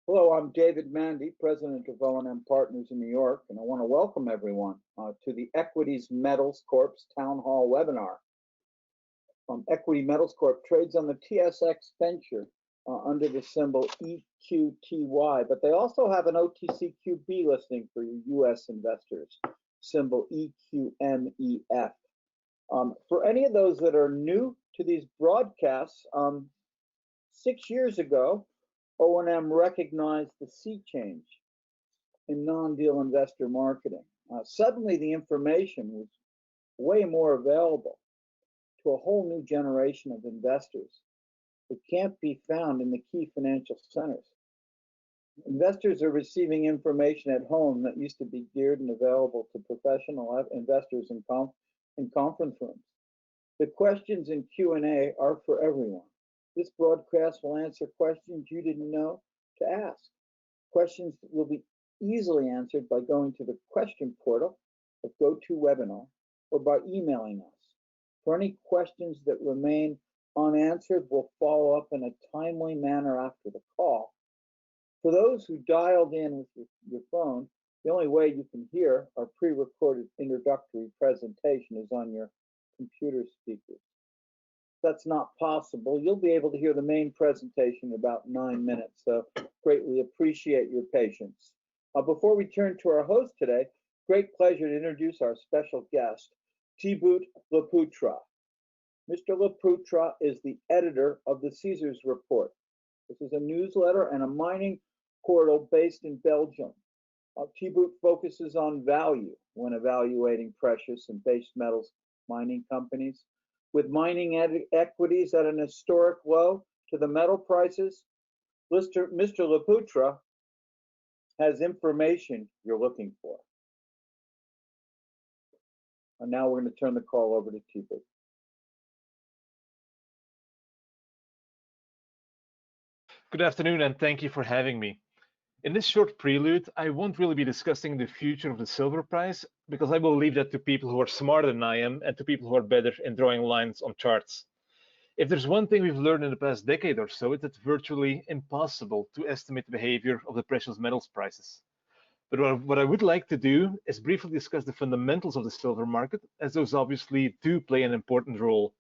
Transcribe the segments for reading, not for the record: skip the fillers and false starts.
Hello, I'm David Mandy, President of O&M Partners in New York, and I want to welcome everyone to the Equities Metals Corp's Town Hall webinar. Equity Metals Corp trades on the TSX Venture under the symbol EQTY, but they also have an OTCQB listing for U.S. investors, symbol EQMEF. For any of those that are new to these broadcasts, 6 years ago, O&M recognized the sea change in non-deal investor marketing. Suddenly, the information was way more available to a whole new generation of investors that can't be found in the key financial centers. Investors are receiving information at home that used to be geared and available to professional investors in conference rooms. The questions in Q&A are for everyone. This broadcast will answer questions you didn't know to ask. Questions will be easily answered by going to the question portal of GoToWebinar or by emailing us. For any questions that remain unanswered, we'll follow up in a timely manner after the call. For those who dialed in with your phone, the only way you can hear our pre-recorded introductory presentation is on your computer speakers. That's not possible. You'll be able to hear the main presentation in about 9 minutes, so greatly appreciate your patience. Before we turn to our host today, great pleasure to introduce our special guest, Thibaut Leputra. Mr. Leputra is the editor of the Caesars Report. This is a newsletter and a mining portal based in Belgium. Thibaut focuses on value when evaluating precious and base metals mining companies. With mining equities at an historic low to the metal prices, Mr. Leputra has information you're looking for. And now we're going to turn the call over to Thibaut. Good afternoon, and thank you for having me. In this short prelude, I won't really be discussing the future of the silver price because I will leave that to people who are smarter than I am and to people who are better in drawing lines on charts. If there's one thing we've learned in the past decade or so, it's virtually impossible to estimate the behavior of the precious metals prices. But what I would like to do is briefly discuss the fundamentals of the silver market, as those obviously do play an important role.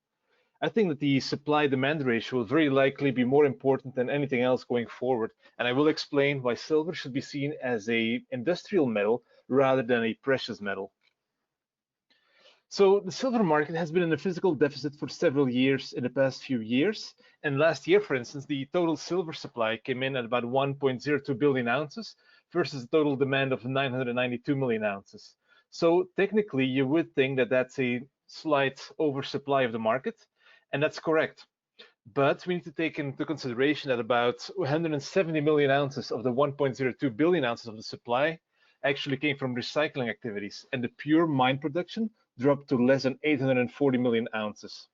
I think that the supply-demand ratio will very likely be more important than anything else going forward, and I will explain why silver should be seen as an industrial metal rather than a precious metal. So the silver market has been in a physical deficit for several years in the past few years, and last year, for instance, the total silver supply came in at about 1.02 billion ounces versus a total demand of 992 million ounces. So technically, you would think that that's a slight oversupply of the market, and that's correct. But we need to take into consideration that about 170 million ounces of the 1.02 billion ounces of the supply actually came from recycling activities, and the pure mine production dropped to less than 840 million ounces.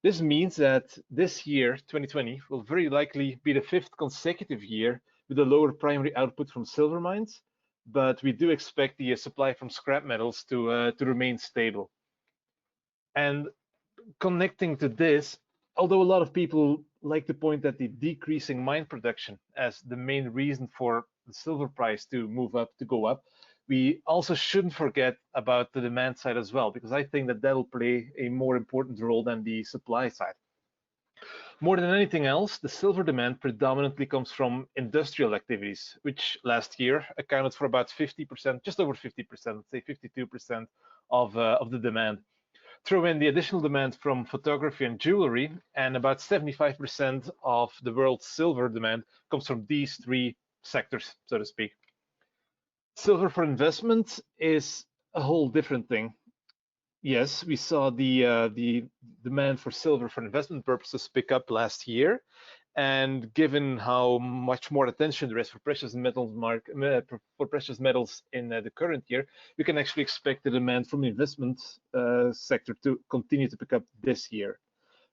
This means that this year, 2020, will very likely be the 5th consecutive year with a lower primary output from silver mines, but we do expect the supply from scrap metals to remain stable. And connecting to this, although a lot of people like to point at the decreasing mine production as the main reason for the silver price to move up, to go up, we also shouldn't forget about the demand side as well, because I think that that'll play a more important role than the supply side. More than anything else, the silver demand predominantly comes from industrial activities, which last year accounted for about 50%, just over 50%, let's say 52% of the demand. Throw in the additional demand from photography and jewelry, and about 75% of the world's silver demand comes from these three sectors, so to speak. Silver for investment is a whole different thing. Yes, we saw the demand for silver for investment purposes pick up last year, and given how much more attention there is for precious metals in the current year, we can actually expect the demand from the investment sector to continue to pick up this year.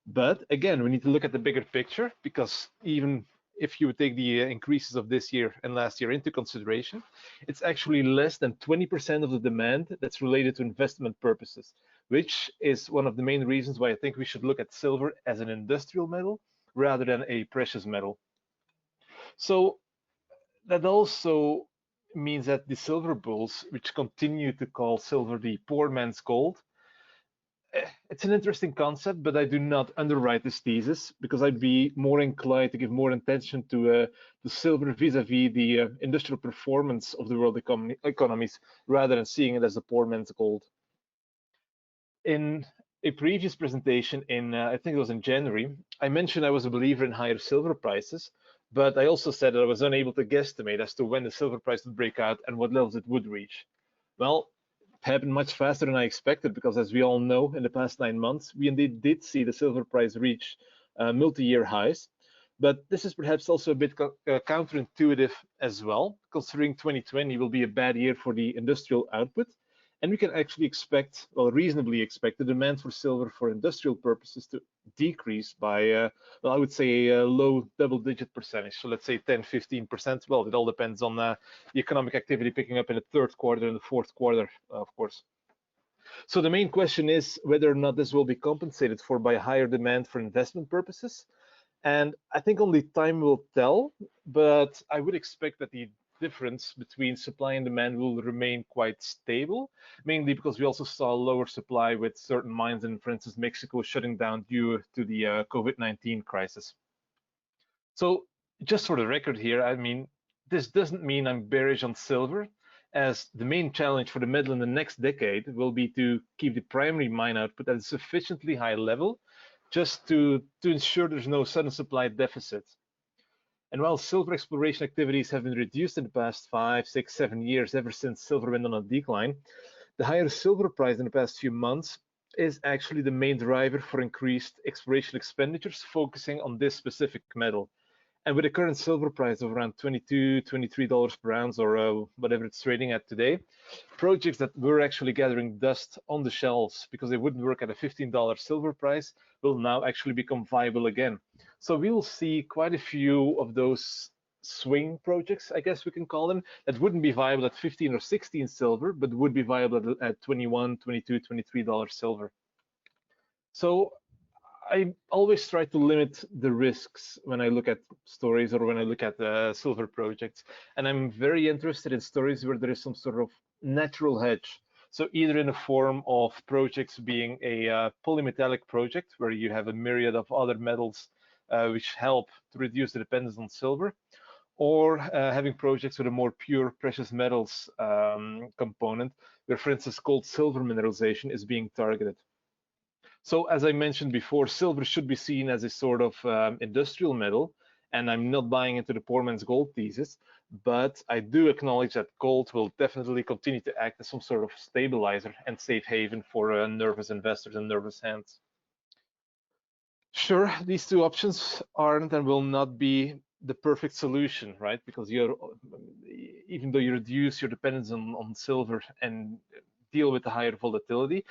But again, we need to look at the bigger picture, because even if you would take the increases of this year and last year into consideration, it's actually less than 20% of the demand that's related to investment purposes, which is one of the main reasons why I think we should look at silver as an industrial metal rather than a precious metal. So that also means that the silver bulls, which continue to call silver the poor man's gold, it's an interesting concept, but I do not underwrite this thesis because I'd be more inclined to give more attention to the silver vis-a-vis the industrial performance of the world economies rather than seeing it as a poor man's gold. In a previous presentation I think it was in January, I mentioned I was a believer in higher silver prices, but I also said that I was unable to guesstimate as to when the silver price would break out and what levels it would reach. Well, it happened much faster than I expected because, as we all know, in the past 9 months, we indeed did see the silver price reach multi-year highs. But this is perhaps also a bit counterintuitive as well, considering 2020 will be a bad year for the industrial output. And we can actually expect, well, reasonably expect the demand for silver for industrial purposes to decrease by, well, I would say a low double-digit percentage. So let's say 10, 15%. Well, it all depends on the economic activity picking up in the third quarter and the fourth quarter, of course. So the main question is whether or not this will be compensated for by higher demand for investment purposes. And I think only time will tell, but I would expect that the difference between supply and demand will remain quite stable, mainly because we also saw lower supply with certain mines in, for instance, Mexico shutting down due to the COVID-19 crisis. So just for the record here, I mean, this doesn't mean I'm bearish on silver, as the main challenge for the metal in the next decade will be to keep the primary mine output at a sufficiently high level just to ensure there's no sudden supply deficit. And while silver exploration activities have been reduced in the past 5, 6, 7 years, ever since silver went on a decline, the higher silver price in the past few months is actually the main driver for increased exploration expenditures focusing on this specific metal. And with the current silver price of around $22, $23 per ounce, or whatever it's trading at today, projects that were actually gathering dust on the shelves because they wouldn't work at a $15 silver price will now actually become viable again. So we will see quite a few of those swing projects, I guess we can call them, that wouldn't be viable at 15 or 16 silver, but would be viable at 21, 22, $23 silver. So I always try to limit the risks when I look at stories or when I look at silver projects. And I'm very interested in stories where there is some sort of natural hedge. So either in the form of projects being a polymetallic project, where you have a myriad of other metals which help to reduce the dependence on silver, or having projects with a more pure precious metals component, where, for instance, gold-silver mineralization is being targeted. So as I mentioned before, silver should be seen as a sort of industrial metal, and I'm not buying into the poor man's gold thesis, but I do acknowledge that gold will definitely continue to act as some sort of stabilizer and safe haven for nervous investors and nervous hands. Sure, these two options aren't and will not be the perfect solution, right? Because even though you reduce your dependence on silver and deal with the higher volatility,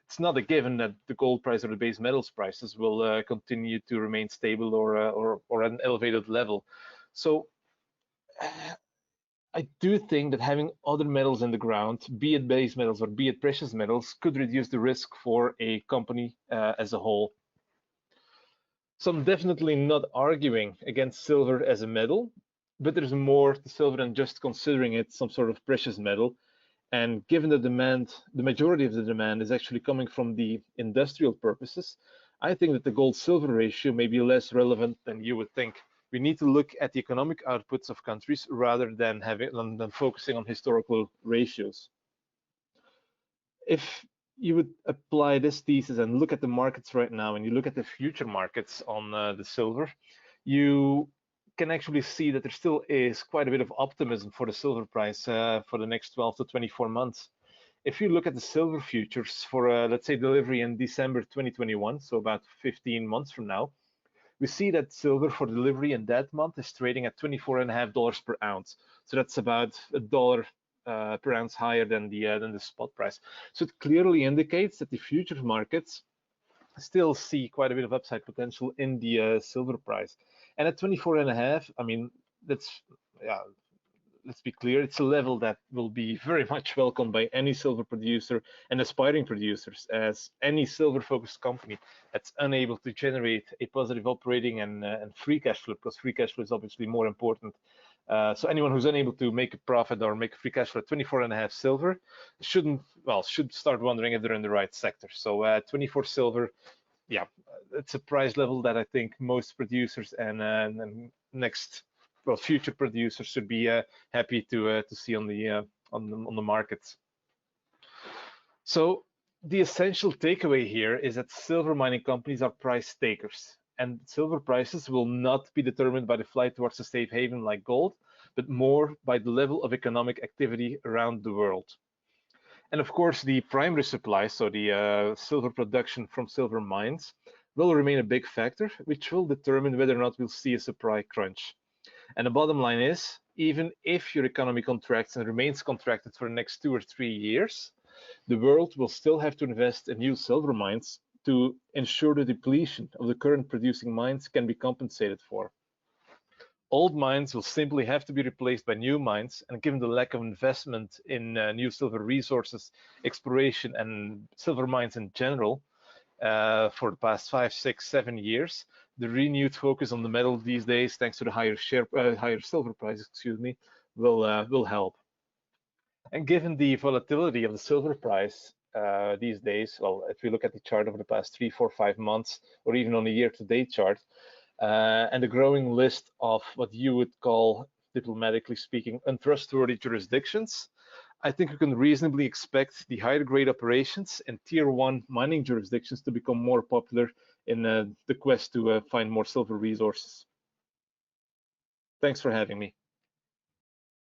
it's not a given that the gold price or the base metals prices will continue to remain stable or at an elevated level. So I do think that having other metals in the ground, be it base metals or be it precious metals, could reduce the risk for a company as a whole. So I'm definitely not arguing against silver as a metal, but there's more to silver than just considering it some sort of precious metal. And given the demand, the majority of the demand is actually coming from the industrial purposes, I think that the gold-silver ratio may be less relevant than you would think. We need to look at the economic outputs of countries rather than focusing on historical ratios. If you would apply this thesis and look at the markets right now, and you look at the future markets on the silver, you can actually see that there still is quite a bit of optimism for the silver price for the next 12 to 24 months. If you look at the silver futures for, let's say, delivery in December 2021, so about 15 months from now, we see that silver for delivery in that month is trading at $24.50 per ounce. So that's about $1 per ounce higher than the spot price. So it clearly indicates that the futures markets still see quite a bit of upside potential in the silver price. And at 24.5, I mean, let's be clear, it's a level that will be very much welcomed by any silver producer and aspiring producers, as any silver-focused company that's unable to generate a positive operating and free cash flow, because free cash flow is obviously more important, So anyone who's unable to make a profit or make a free cash flow at 24.5 silver should start wondering if they're in the right sector. So 24 silver, yeah, it's a price level that I think most producers and future producers should be happy to see on the markets. So the essential takeaway here is that silver mining companies are price takers, and silver prices will not be determined by the flight towards a safe haven like gold, but more by the level of economic activity around the world. And of course, the primary supply, so the silver production from silver mines, will remain a big factor, which will determine whether or not we'll see a supply crunch. And the bottom line is, even if your economy contracts and remains contracted for the next 2 or 3 years, the world will still have to invest in new silver mines to ensure the depletion of the current producing mines can be compensated for. Old mines will simply have to be replaced by new mines, and given the lack of investment in new silver resources, exploration, and silver mines in general for the past 5, 6, 7 years, the renewed focus on the metal these days, thanks to the higher silver price, will help. And given the volatility of the silver price these days, well, if we look at the chart over the past 3, 4, 5 months, or even on a year-to-date chart, and the growing list of what you would call, diplomatically speaking, untrustworthy jurisdictions, I think we can reasonably expect the higher grade operations and tier 1 mining jurisdictions to become more popular in the quest to find more silver resources. Thanks for having me.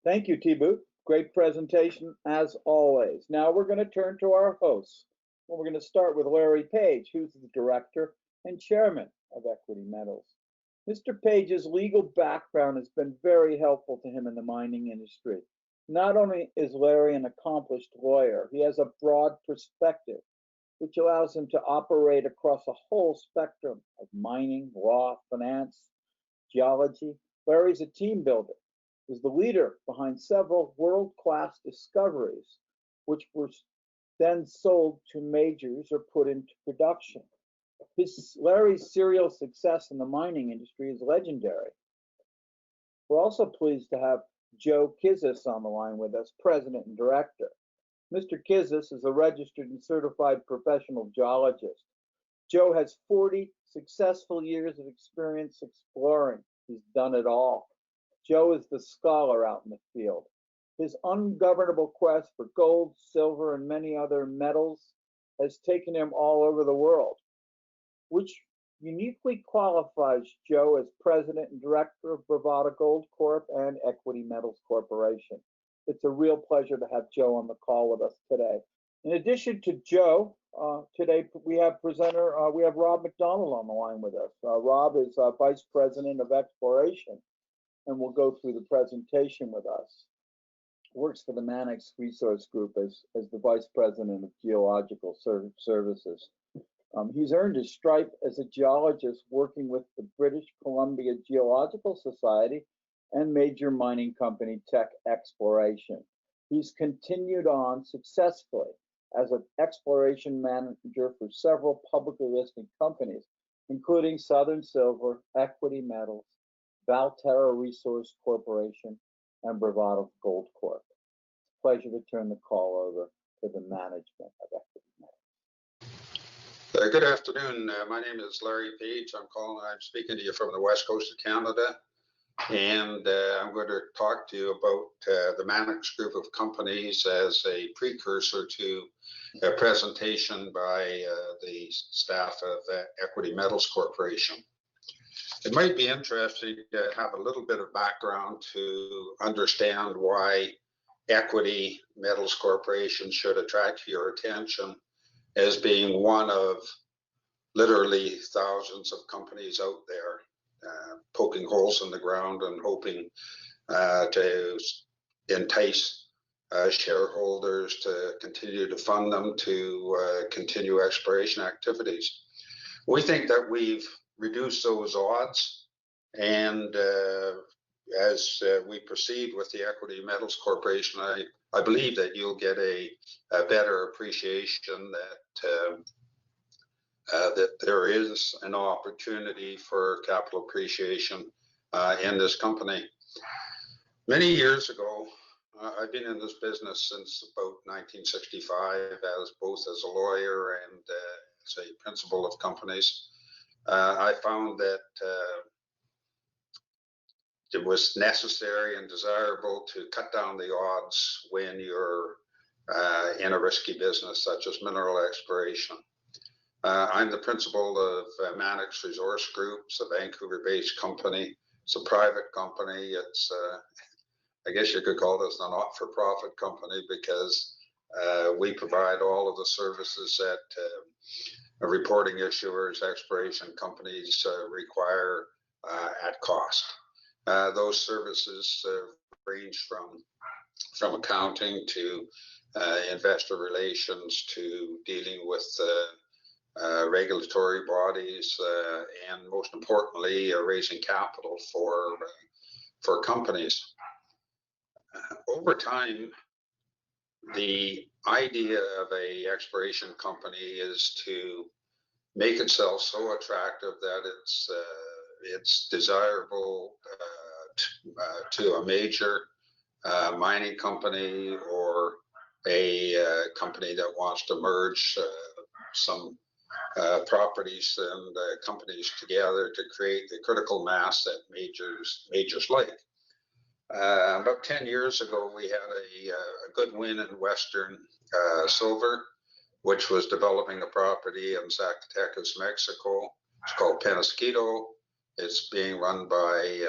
Thank you, Thibaut. Great presentation as always. Now we're going to turn to our hosts. Well, we're going to start with Larry Page, who's the director and chairman of Equity Metals. Mr. Page's legal background has been very helpful to him in the mining industry. Not only is Larry an accomplished lawyer, he has a broad perspective, which allows him to operate across a whole spectrum of mining, law, finance, geology. Larry's a team builder, is the leader behind several world-class discoveries, which were then sold to majors or put into production. Larry's serial success in the mining industry is legendary. We're also pleased to have Joe Kizis on the line with us, president and director. Mr. Kizis is a registered and certified professional geologist. Joe has 40 successful years of experience exploring. He's done it all. Joe is the scholar out in the field. His ungovernable quest for gold, silver, and many other metals has taken him all over the world, which uniquely qualifies Joe as president and director of Bravada Gold Corp and Equity Metals Corporation. It's a real pleasure to have Joe on the call with us today. In addition to Joe, today we have Rob McDonald on the line with us. Rob is vice president of exploration, and will go through the presentation with us. Works for the Manex Group as the vice president of geological services. He's earned his stripe as a geologist working with the British Columbia Geological Society and major mining company Tech Exploration. He's continued on successfully as an exploration manager for several publicly listed companies, including Southern Silver, Equity Metals, Valterra Resource Corporation, and Bravada Gold Corp. It's a pleasure to turn the call over to the management of Equity Metals. Good afternoon. My name is Larry Page. I'm speaking to you from the west coast of Canada, and I'm going to talk to you about the Manex Group of companies as a precursor to a presentation by the staff of Equity Metals Corporation. It might be interesting to have a little bit of background to understand why Equity Metals Corporation should attract your attention as being one of literally thousands of companies out there poking holes in the ground and hoping to entice shareholders to continue to fund them to continue exploration activities. We think that we've reduce those odds, and as we proceed with the Equity Metals Corporation, I believe that you'll get a better appreciation that there is an opportunity for capital appreciation in this company. Many years ago, I've been in this business since about 1965, as both as a lawyer and as a principal of companies. I found that it was necessary and desirable to cut down the odds when you're in a risky business such as mineral exploration. I'm the principal of Manex Resource Group. It's a Vancouver-based company. It's a private company. It's, I guess you could call this a not-for-profit company because we provide all of the services that reporting issuers, exploration companies require at cost. Those services range from accounting to investor relations to dealing with regulatory bodies and most importantly raising capital for companies. Over time, the idea of a exploration company is to make itself so attractive that it's desirable to a major mining company or a company that wants to merge some properties and companies together to create the critical mass that majors like. About 10 years ago, we had a good win in Western Silver, which was developing a property in Zacatecas, Mexico. It's called Penasquito. It's being run by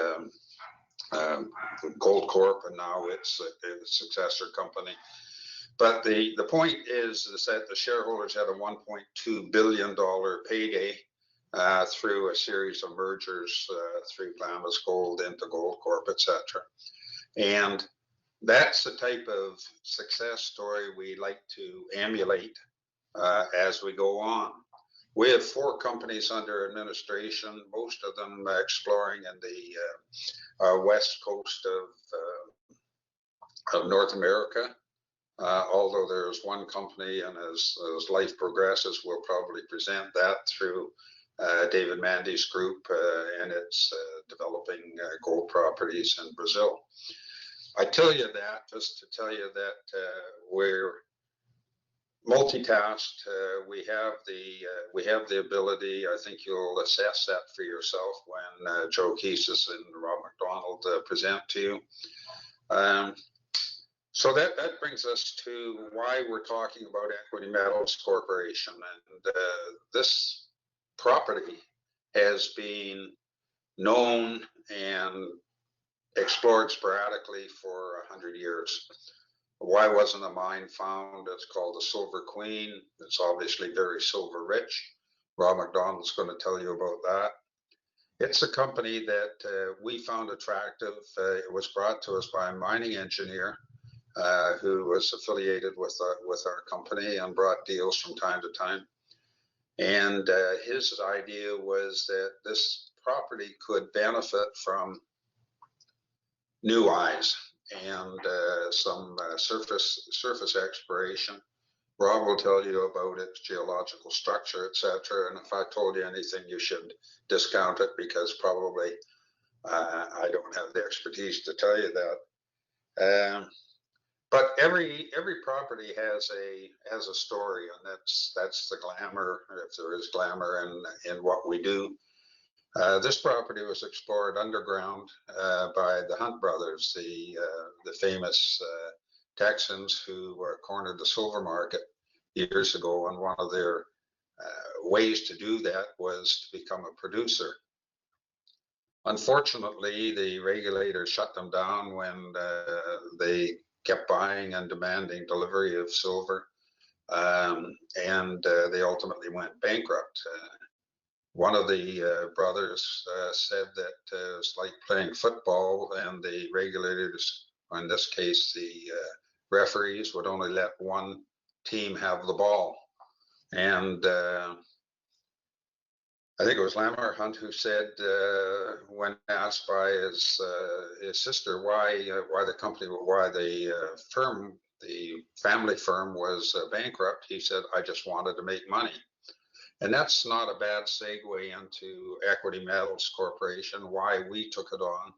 Gold Corp, and now it's a successor company. But the point is that the shareholders had a $1.2 billion payday through a series of mergers through Glamis Gold into Gold Corp, etc. And that's the type of success story we like to emulate as we go on. We have 4 companies under administration, most of them exploring in the west coast of North America. Although there's one company, and as life progresses, we'll probably present that through David Mandy's group, and it's developing gold properties in Brazil. I tell you that just to tell you that we're multitasked. We have the ability. I think you'll assess that for yourself when Joe Keesis and Rob McDonald present to you. So that brings us to why we're talking about Equity Metals Corporation. And this property has been known and explored sporadically for 100 years. Why wasn't a mine found? It's called the Silver Queen. It's obviously very silver rich. Rob McDonald's going to tell you about that. It's a company that we found attractive. It was brought to us by a mining engineer who was affiliated with our company and brought deals from time to time. And his idea was that this property could benefit from new eyes and some surface exploration. Rob will tell you about its geological structure, etc. And if I told you anything, you should discount it because probably I don't have the expertise to tell you that. But every property has a story, and that's the glamour, if there is glamour in what we do. This property was explored underground by the Hunt brothers, the famous Texans who cornered the silver market years ago, and one of their ways to do that was to become a producer. Unfortunately, the regulators shut them down when they kept buying and demanding delivery of silver, and they ultimately went bankrupt. One of the brothers said that it's like playing football, and the regulators, or in this case the referees, would only let one team have the ball. And I think it was Lamar Hunt who said, when asked by his sister why the family firm was bankrupt, he said, "I just wanted to make money." And that's not a bad segue into Equity Metals Corporation, why we took it on.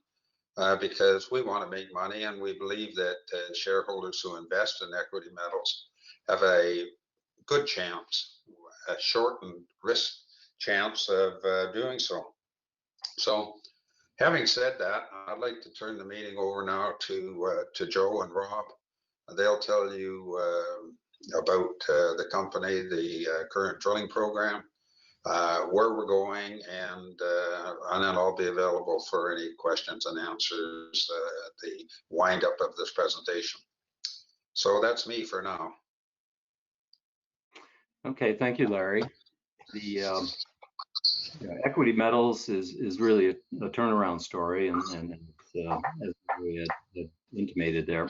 because we want to make money, and we believe that shareholders who invest in equity metals have a good chance, a shortened risk chance of doing so. So, having said that, I'd like to turn the meeting over now to Joe and Rob. They'll tell you about the company, the current drilling program, where we're going, and then I'll be available for any questions and answers at the wind up of this presentation. So that's me for now. Okay, thank you, Larry. The equity metals is really a turnaround story, and as we had intimated there.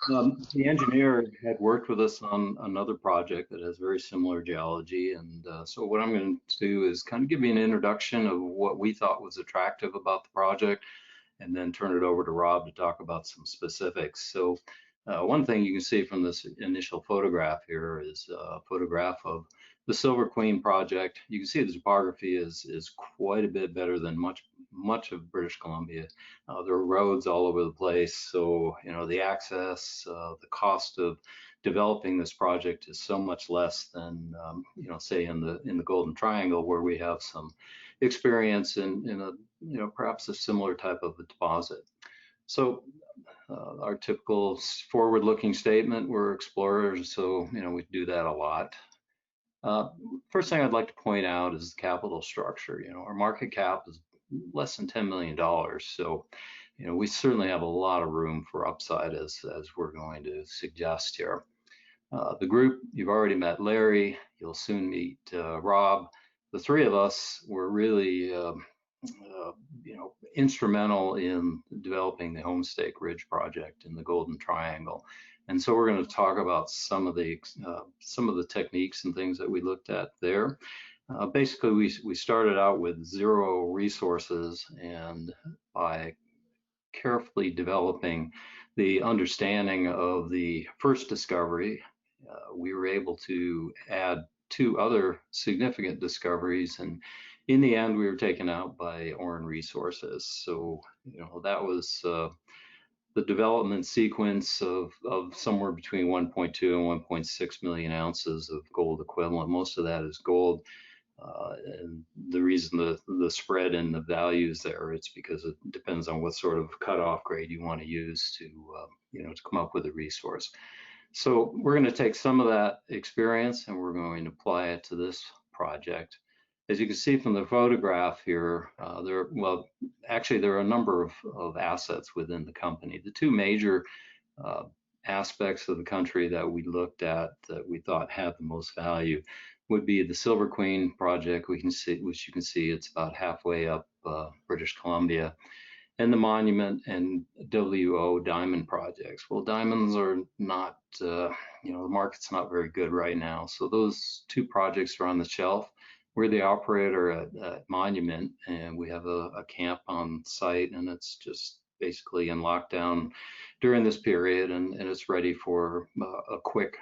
The engineer had worked with us on another project that has very similar geology, and so what I'm going to do is kind of give you an introduction of what we thought was attractive about the project, and then turn it over to Rob to talk about some specifics. So one thing you can see from this initial photograph here is a photograph of the Silver Queen project. You can see the topography is quite a bit better than much of British Columbia. There are roads all over the place, so the access, the cost of developing this project is so much less than say in the Golden Triangle, where we have some experience in a perhaps a similar type of a deposit. So our typical forward-looking statement, we're explorers, so we do that a lot. First thing I'd like to point out is the capital structure. Our market cap is less than $10 million, so we certainly have a lot of room for upside, as we're going to suggest here. The group, you've already met Larry, you'll soon meet Rob. The three of us were really instrumental in developing the Homestake Ridge project in the Golden Triangle. And so we're going to talk about some of the techniques and things that we looked at there. Basically, we started out with 0 resources, and by carefully developing the understanding of the first discovery, we were able to add 2 other significant discoveries, and in the end we were taken out by Oren Resources. So that was the development sequence of somewhere between 1.2 and 1.6 million ounces of gold equivalent. Most of that is gold, and the reason the spread in the values there, it's because it depends on what sort of cutoff grade you want to use to to come up with a resource. So we're going to take some of that experience and we're going to apply it to this project. As you can see from the photograph here, there are a number of assets within the company. The 2 major aspects of the country that we looked at that we thought had the most value would be the Silver Queen project, which you can see it's about halfway up British Columbia, and the Monument and WO diamond projects. Well, diamonds are not, the market's not very good right now. So those 2 projects are on the shelf. We're the operator at Monument, and we have a camp on site, and it's just basically in lockdown during this period, and it's ready for a quick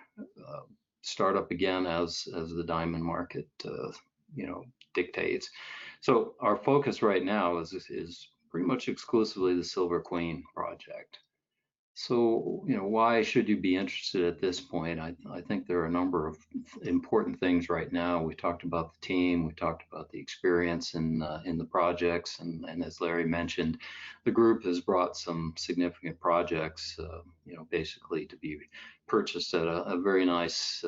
startup again as the diamond market dictates. So our focus right now is pretty much exclusively the Silver Queen project. So, why should you be interested at this point? I think there are a number of important things right now. We talked about the team, we talked about the experience in the projects, and as Larry mentioned, the group has brought some significant projects, basically to be purchased at a very nice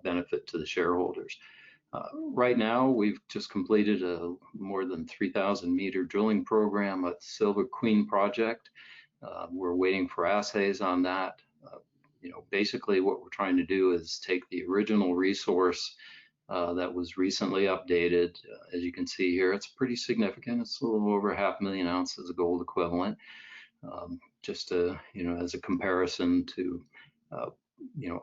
benefit to the shareholders. Right now, we've just completed a more than 3,000 meter drilling program at the Silver Queen project. We're waiting for assays on that. Basically what we're trying to do is take the original resource that was recently updated. As you can see here, it's pretty significant. It's a little over 500,000 ounces of gold equivalent. Just to, as a comparison to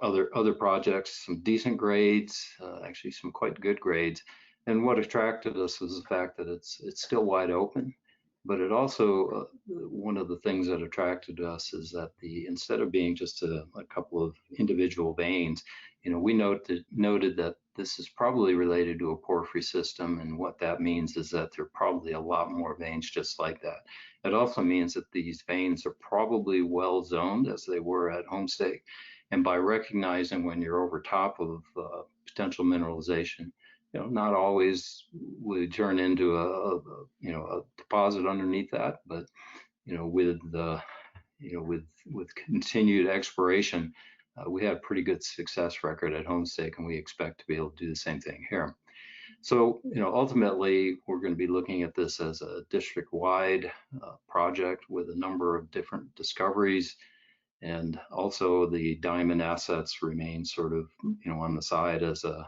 other projects, some decent grades, actually some quite good grades. And what attracted us was the fact that it's still wide open. But it also, one of the things that attracted us is that instead of being just a couple of individual veins, we noted that this is probably related to a porphyry system, and what that means is that there are probably a lot more veins just like that. It also means that these veins are probably well zoned as they were at Homestake, and by recognizing when you're over top of potential mineralization, not always would turn into a deposit underneath that, but with continued exploration, we had a pretty good success record at Homestake, and we expect to be able to do the same thing here. So, ultimately, we're going to be looking at this as a district-wide project with a number of different discoveries, and also the diamond assets remain sort of, on the side as an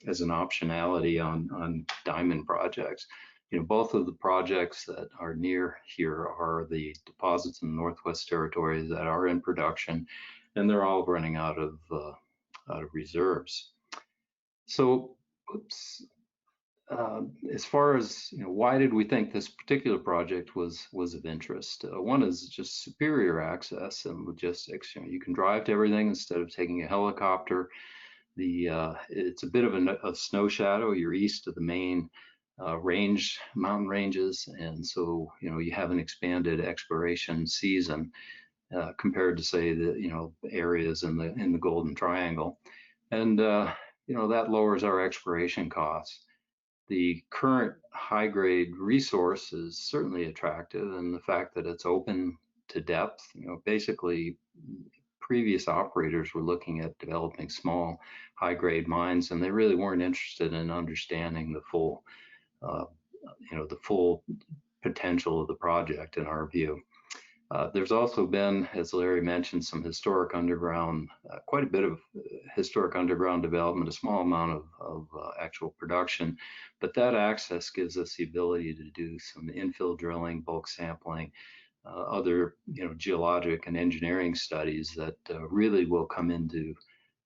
optionality on diamond projects. Both of the projects that are near here are the deposits in the Northwest Territories that are in production, and they're all running out of reserves. So, as far as why did we think this particular project was of interest? One is just superior access and logistics. You can drive to everything instead of taking a helicopter. It's a bit of a snow shadow. You're east of the main mountain ranges, and so you have an expanded exploration season compared to, say, the areas in the Golden Triangle, and that lowers our exploration costs. The current high-grade resource is certainly attractive, and the fact that it's open to depth, basically previous operators were looking at developing small high-grade mines, and they really weren't interested in understanding the full potential of the project in our view. There's also been, as Larry mentioned, some historic underground, quite a bit of historic underground development, a small amount of actual production, but that access gives us the ability to do some infill drilling, bulk sampling, other geologic and engineering studies that really will come into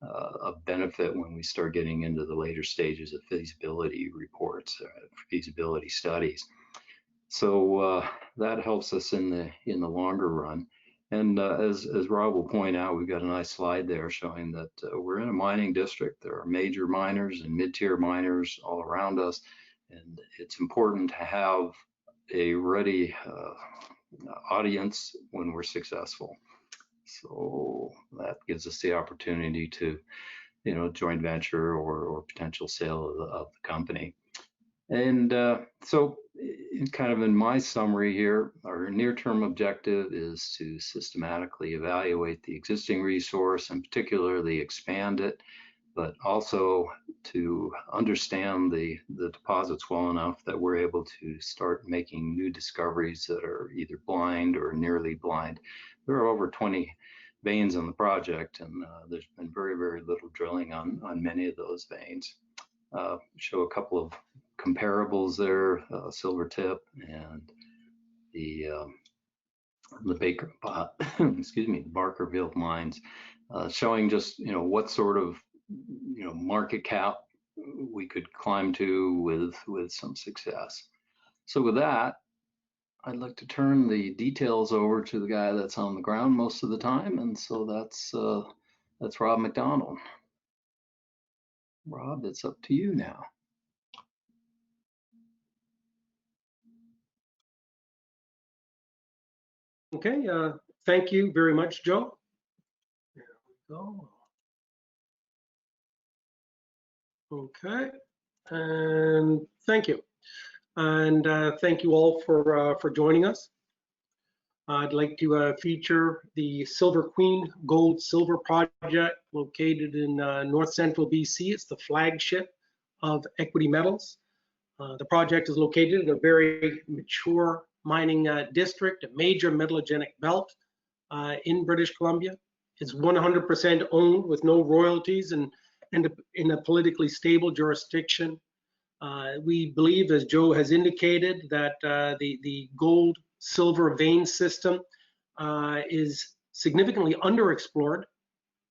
a benefit when we start getting into the later stages of feasibility reports, feasibility studies. So that helps us in the longer run. And as Rob will point out, we've got a nice slide there showing that we're in a mining district. There are major miners and mid-tier miners all around us, and it's important to have a ready audience when we're successful. So that gives us the opportunity to, joint venture or potential sale of the company. And so kind of in my summary here, our near-term objective is to systematically evaluate the existing resource and particularly expand it, but also to understand the deposits well enough that we're able to start making new discoveries that are either blind or nearly blind. There are over 20 veins on the project, and there's been very, very little drilling on many of those veins. Show a couple of comparables there, Silver Tip and the Baker, excuse me, the Barkerville mines, showing just what sort of market cap we could climb to with some success. So with that, I'd like to turn the details over to the guy that's on the ground most of the time, and so that's Rob McDonald. Rob, it's up to you now. Okay, thank you very much, Joe. There we go. Okay, and thank you. And thank you all for joining us. I'd like to feature the Silver Queen Gold Silver Project located in north central BC. It's the flagship of Equity Metals. The project is located in a very mature mining district, a major metallogenic belt in British Columbia. It's 100% owned with no royalties and in a politically stable jurisdiction. We believe, as Joe has indicated, that the gold silver vein system is significantly underexplored.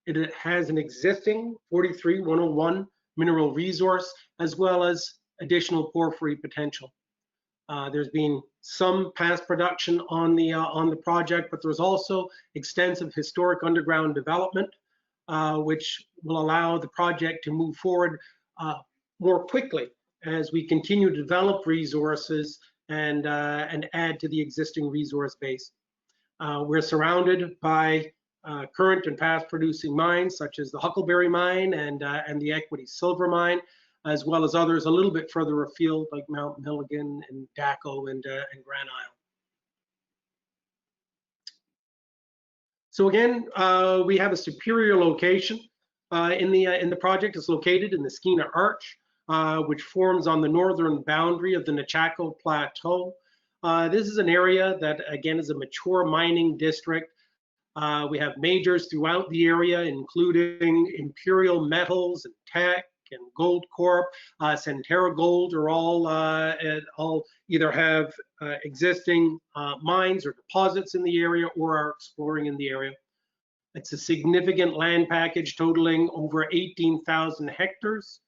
It has an existing 43-101 mineral resource as well as additional porphyry potential. There's been some past production on the project, but there's also extensive historic underground development which will allow the project to move forward more quickly as we continue to develop resources and add to the existing resource base. We're surrounded by current and past producing mines such as the Huckleberry mine and the Equity Silver mine, as well as others a little bit further afield like Mount Milligan and Daco and Grand Isle. So again, we have a superior location in the project. It's located in the Skeena Arch, which forms on the northern boundary of the Nechako Plateau. This is an area that, again, is a mature mining district. We have majors throughout the area, including Imperial Metals and Teck and Gold Corp. Centerra Gold are all either have existing mines or deposits in the area or are exploring in the area. It's a significant land package totaling over 18,000 hectares,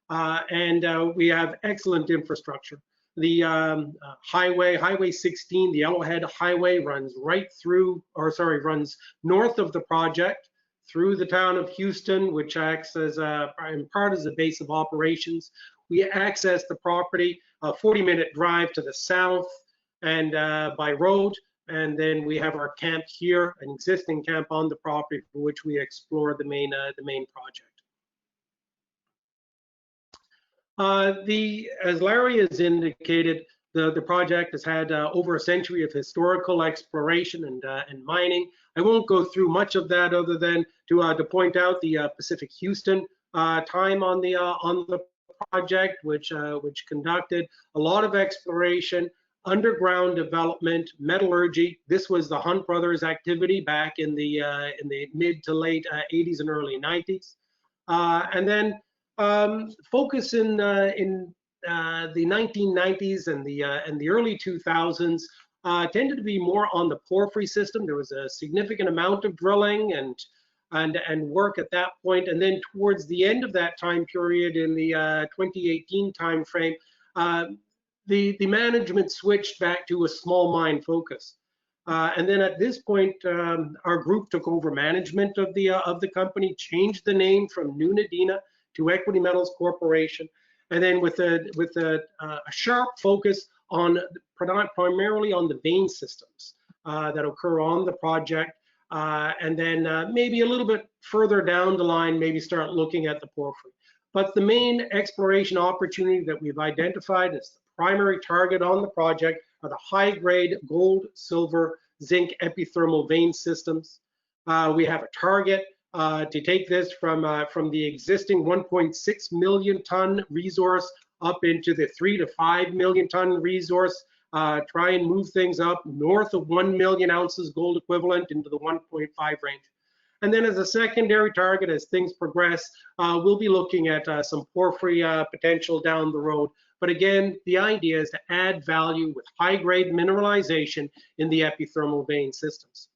and we have excellent infrastructure. The Highway 16, the Yellowhead Highway, runs runs north of the project through the town of Houston, which acts as in part as a base of operations. We access the property a 40-minute drive to the south and by road, and then we have our camp here, an existing camp on the property for which we explore the main project. As Larry has indicated, the project has had over a century of historical exploration and mining. I won't go through much of that other than to point out the Pacific Houston time on the project, which conducted a lot of exploration, underground development, metallurgy. This was the Hunt Brothers activity back in the mid to late 80s and early 90s, and then focus in the 1990s and the early 2000s tended to be more on the porphyry system. There was a significant amount of drilling and work at that point, and then towards the end of that time period, in the 2018 timeframe, the management switched back to a small mine focus. And then at this point, our group took over management of the company, changed the name from Nunadina to Equity Metals Corporation, and then with a sharp focus on primarily on the vein systems that occur on the project, and then maybe a little bit further down the line, maybe start looking at the porphyry. But the main exploration opportunity that we've identified as the primary target on the project are the high-grade gold, silver, zinc epithermal vein systems. We have a target to take this from the existing 1.6 million ton resource up into the 3 to 5 million ton resource, try and move things up north of 1 million ounces gold equivalent into the 1.5 range. And then as a secondary target, as things progress, we'll be looking at some porphyry potential down the road. But again, the idea is to add value with high-grade mineralization in the epithermal vein systems.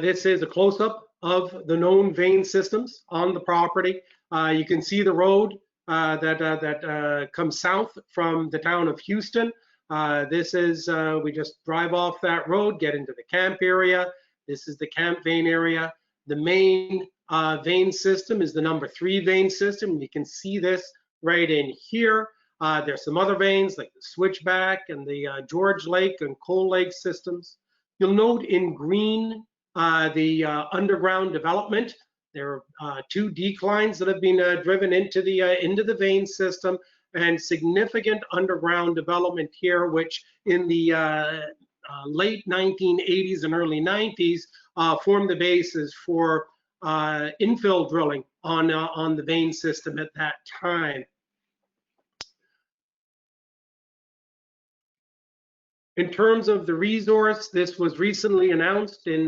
This is a close-up of the known vein systems on the property. You can see the road that comes south from the town of Houston. This is, we just drive off that road, get into the camp area. This is the camp vein area. The main vein system is the number 3 vein system. You can see this right in here. There's some other veins like the Switchback and the George Lake and Coal Lake systems. You'll note in green the underground development. There are 2 declines that have been driven into the vein system, and significant underground development here, which in the late 1980s and early 90s formed the basis for infill drilling on the vein system at that time. In terms of the resource, this was recently announced in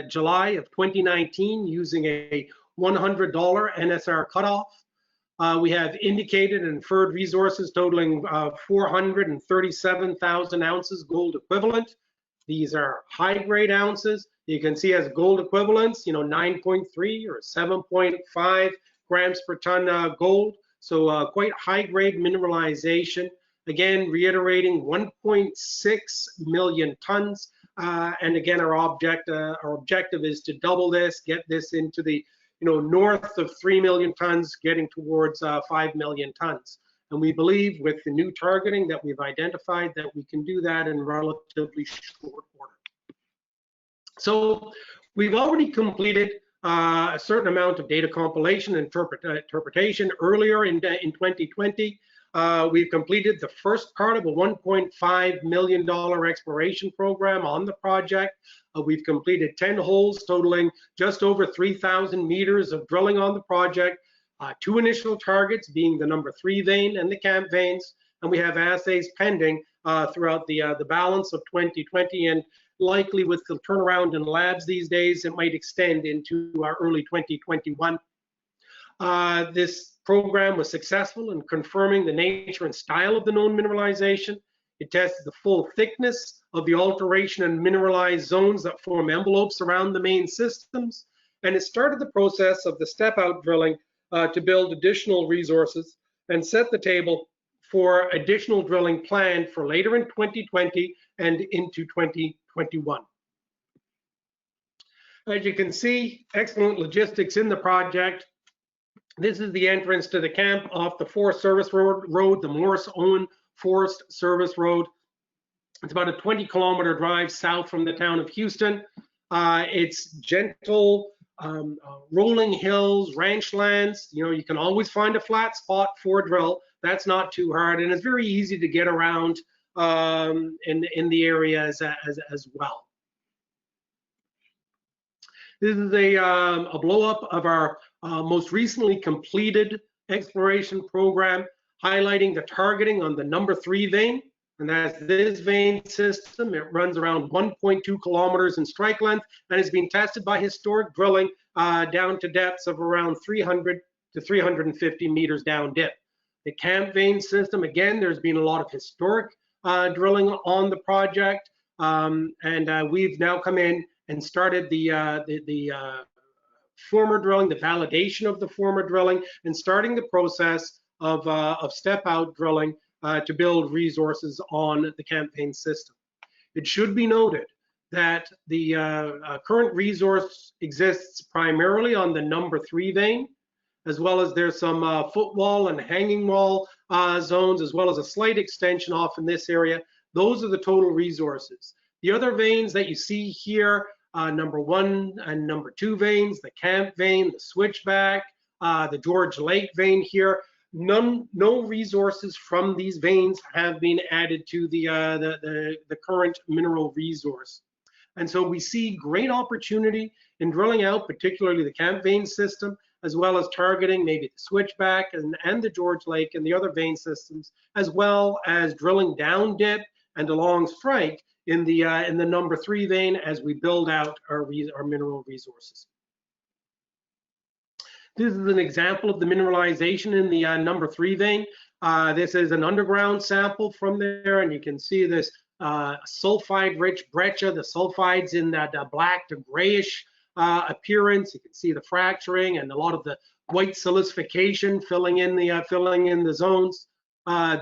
July of 2019 using a $100 NSR cutoff. We have indicated and inferred resources totaling 437,000 ounces gold equivalent. These are high-grade ounces. You can see as gold equivalents, 9.3 or 7.5 grams per ton gold. So quite high-grade mineralization. Again, reiterating 1.6 million tons And again, our objective is to double this, get this into the north of 3 million tons, getting towards 5 million tons. And we believe with the new targeting that we've identified that we can do that in relatively short order. So we've already completed a certain amount of data compilation and interpretation earlier in 2020. We've completed the first part of a $1.5 million exploration program on the project. We've completed 10 holes totaling just over 3,000 meters of drilling on the project. 2 initial targets being the number 3 vein and the camp veins, and we have assays pending throughout the balance of 2020, and likely with the turnaround in labs these days, it might extend into early 2021. This program was successful in confirming the nature and style of the known mineralization. It tested the full thickness of the alteration and mineralized zones that form envelopes around the main systems, and it started the process of the step-out drilling to build additional resources and set the table for additional drilling planned for later in 2020 and into 2021. As you can see, excellent logistics in the project. This is the entrance to the camp off the Forest Service Road, the Morris-Owen Forest Service Road. It's about a 20-kilometer drive south from the town of Houston. It's gentle, rolling hills, ranch lands. You can always find a flat spot for a drill. That's not too hard, and it's very easy to get around in the area as well. This is a blow-up of our most recently completed exploration program, highlighting the targeting on the number 3 vein, and that's this vein system. It runs around 1.2 kilometers in strike length and is being tested by historic drilling down to depths of around 300 to 350 meters down dip. The camp vein system, again, there's been a lot of historic drilling on the project, and we've now come in and started the former drilling, the validation of the former drilling, and starting the process of step-out drilling to build resources on the camp vein system. It should be noted that the current resource exists primarily on the number 3 vein, as well as there's some footwall and hanging wall zones, as well as a slight extension off in this area. Those are the total resources. The other veins that you see here, number 1 and number 2 veins, the camp vein, the switchback, the George Lake vein here, no resources from these veins have been added to the current mineral resource. And so we see great opportunity in drilling out, particularly the camp vein system, as well as targeting maybe the switchback and the George Lake and the other vein systems, as well as drilling down dip and along strike in the number 3 vein as we build out our mineral resources. This is an example of the mineralization in the number 3 vein. This is an underground sample from there, and you can see this sulfide-rich breccia, the sulfides in that black to grayish appearance. You can see the fracturing and a lot of the white silicification filling in the zones.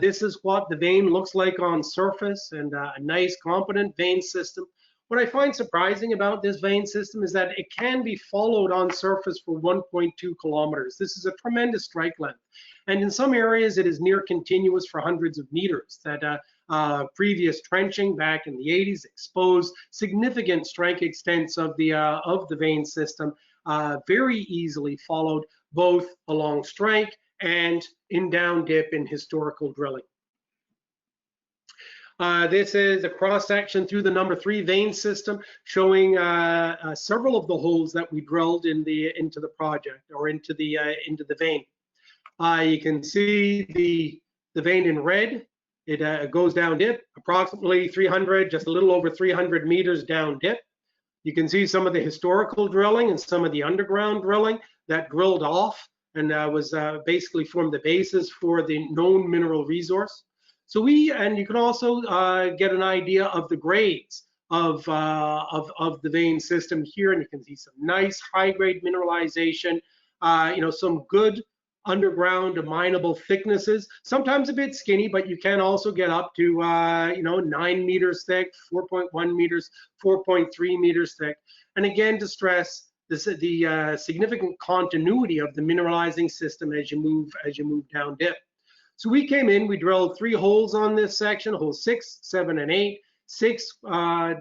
This is what the vein looks like on surface, and a nice competent vein system. What I find surprising about this vein system is that it can be followed on surface for 1.2 kilometers. This is a tremendous strike length. And in some areas, it is near continuous for hundreds of meters. That previous trenching back in the 80s exposed significant strike extents of the vein system, very easily followed both along strike and in down dip in historical drilling. This is a cross section through the number 3 vein system, showing several of the holes that we drilled into the project, or into the vein. You can see the vein in red. It goes down dip, approximately 300, just a little over 300 meters down dip. You can see some of the historical drilling and some of the underground drilling that drilled off and was basically formed the basis for the known mineral resource. So and you can also get an idea of the grades of the vein system here, and you can see some nice high-grade mineralization. Some good underground mineable thicknesses, sometimes a bit skinny, but you can also get up to 9 meters thick, 4.1 meters, 4.3 meters thick. And again, to stress this, the significant continuity of the mineralizing system as you move down dip. So we came in, we drilled 3 holes on this section, holes 6, 7, and 8. 6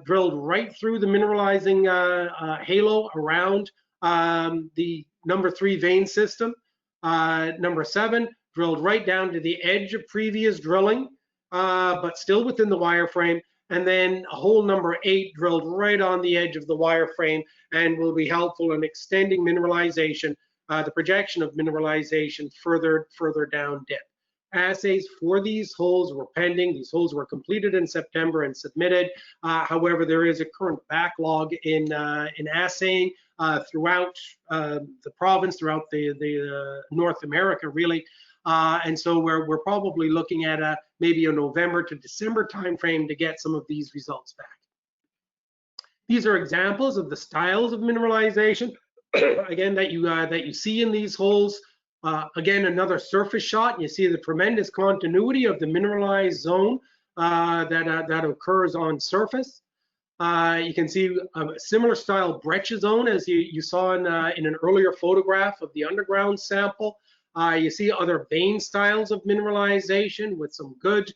drilled right through the mineralizing halo around the number 3 vein system. Number 7 drilled right down to the edge of previous drilling, but still within the wireframe. And then hole number 8 drilled right on the edge of the wireframe and will be helpful in extending mineralization, the projection of mineralization further down dip. Assays for these holes were pending. These holes were completed in September and submitted. However, there is a current backlog in assaying throughout the province, throughout the North America, really. And so we're probably looking at maybe a November to December timeframe to get some of these results back. These are examples of the styles of mineralization, again, that you see in these holes. Again, another surface shot. You see the tremendous continuity of the mineralized zone that occurs on surface. You can see a similar style breccia zone as you saw in an earlier photograph of the underground sample. You see other vein styles of mineralization with some good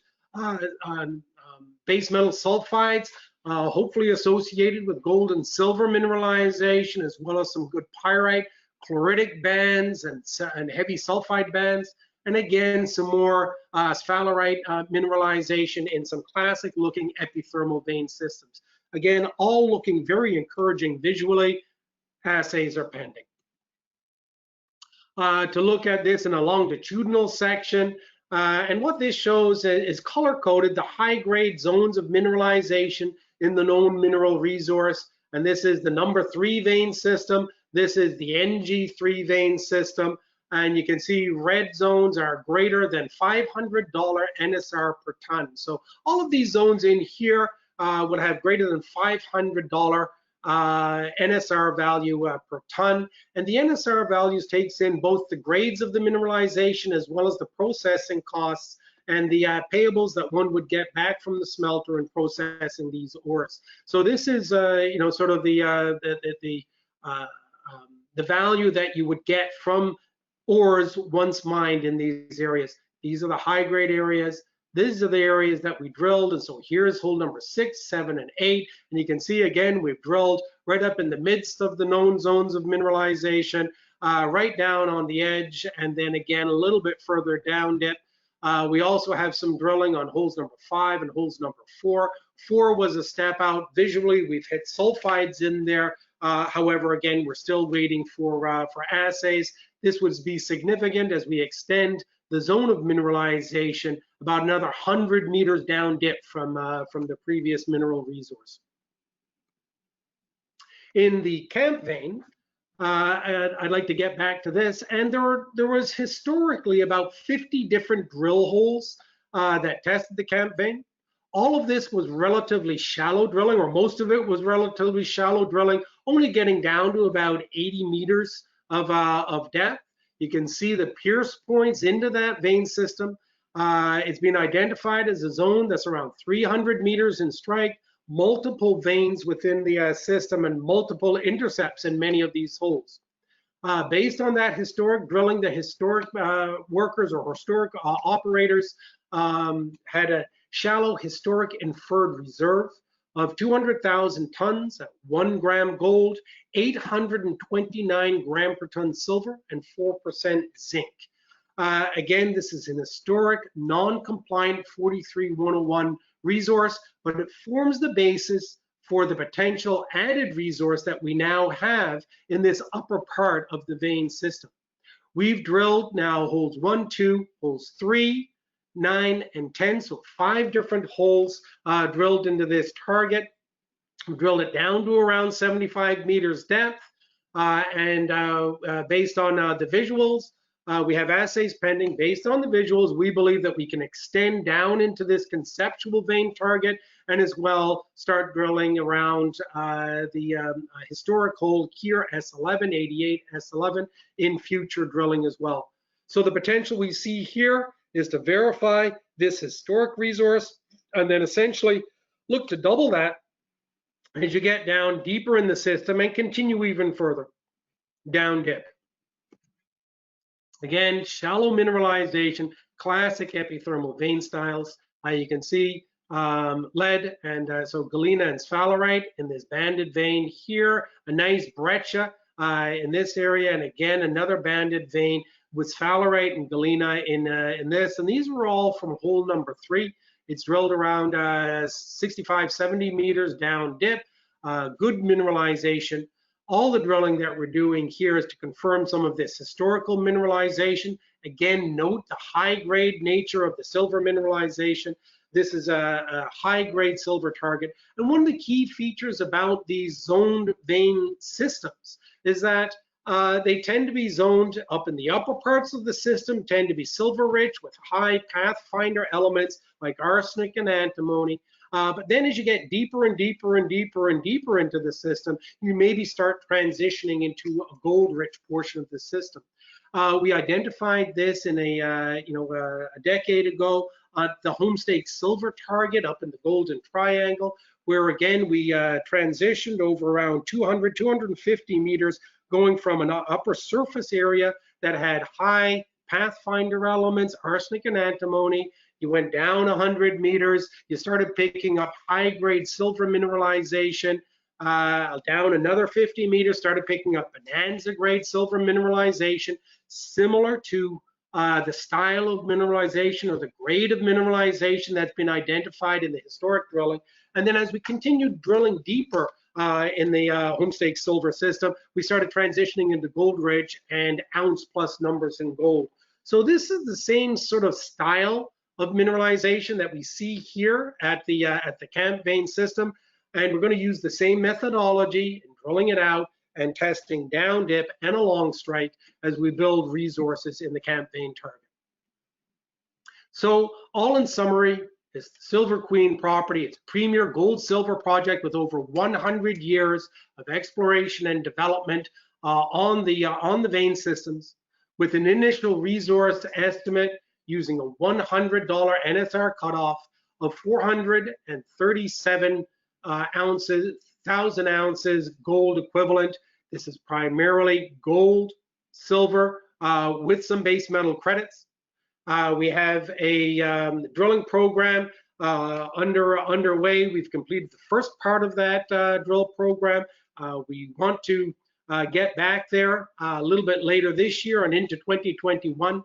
base metal sulfides, hopefully associated with gold and silver mineralization, as well as some good pyrite, chloritic bands, and heavy sulfide bands. And again, some more sphalerite mineralization in some classic looking epithermal vein systems. Again, all looking very encouraging visually. Assays are pending. To look at this in a longitudinal section, and what this shows is color-coded the high-grade zones of mineralization in the known mineral resource. And this is the number 3 vein system. This is the NG3 vein system. And you can see red zones are greater than $500 NSR per ton. So all of these zones in here would have greater than $500 NSR value per ton. And the NSR values takes in both the grades of the mineralization as well as the processing costs and the payables that one would get back from the smelter in processing these ores. So this is, sort of the value that you would get from ores once mined in these areas. These are the high-grade areas. These are the areas that we drilled. And so here's hole number 6, 7, and 8. And you can see, again, we've drilled right up in the midst of the known zones of mineralization, right down on the edge, and then again, a little bit further down dip. We also have some drilling on holes number 5 and holes number 4. 4 was a step out. Visually, we've hit sulfides in there. However, again, we're still waiting for assays. This would be significant as we extend the zone of mineralization about another 100 meters down dip from the previous mineral resource. In the camp vein, I'd like to get back to this, and there was historically about 50 different drill holes that tested the camp vein. All of this was relatively shallow drilling, or most of it was relatively shallow drilling, only getting down to about 80 meters of depth. You can see the pierce points into that vein system. It's been identified as a zone that's around 300 meters in strike, multiple veins within the system, and multiple intercepts in many of these holes. Based on that historic drilling, the historic workers or historic operators had a shallow historic inferred reserve of 200,000 tons at 1 gram gold, 829 gram per ton silver, and 4% zinc. Again, this is an historic, non-compliant 43-101 resource, but it forms the basis for the potential added resource that we now have in this upper part of the vein system. We've drilled now holes 1, 2, holes 3, 9, and 10, so 5 different holes drilled into this target. We drilled it down to around 75 meters depth, and based on the visuals, we have assays pending. Based on the visuals, we believe that we can extend down into this conceptual vein target and as well start drilling around the historic hole here, S11, 88, S11, in future drilling as well. So the potential we see here is to verify this historic resource and then essentially look to double that as you get down deeper in the system and continue even further down dip. Again, shallow mineralization, classic epithermal vein styles. You can see lead and so galena and sphalerite in this banded vein here, a nice breccia in this area, and again another banded vein with sphalerite and galena in this. And these were all from hole number 3. It's drilled around 65, 70 meters down dip, good mineralization. All the drilling that we're doing here is to confirm some of this historical mineralization. Again, note the high-grade nature of the silver mineralization. This is a high-grade silver target. And one of the key features about these zoned vein systems is that they tend to be zoned up in the upper parts of the system, tend to be silver-rich with high pathfinder elements like arsenic and antimony. But then as you get deeper and deeper and deeper and deeper into the system, you maybe start transitioning into a gold-rich portion of the system. We identified this in a decade ago on the Homestake silver target up in the Golden Triangle, where again we transitioned over around 200, 250 meters, going from an upper surface area that had high pathfinder elements, arsenic and antimony. You went down 100 meters, you started picking up high-grade silver mineralization. Down another 50 meters, started picking up bonanza-grade silver mineralization, similar to the style of mineralization or the grade of mineralization that's been identified in the historic drilling. And then as we continued drilling deeper in the Homestake silver system, we started transitioning into gold-rich and ounce-plus numbers in gold. So this is the same sort of style of mineralization that we see here at the camp vein system, and we're going to use the same methodology in drilling it out and testing down dip and along strike as we build resources in the camp vein target. So all in summary, this Silver Queen property, it's a premier gold silver project with over 100 years of exploration and development on the vein systems, with an initial resource estimate using a $100 NSR cutoff of 437,000 ounces gold equivalent. This is primarily gold, silver, with some base metal credits. We have a drilling program underway. We've completed the first part of that drill program. We want to get back there a little bit later this year and into 2021.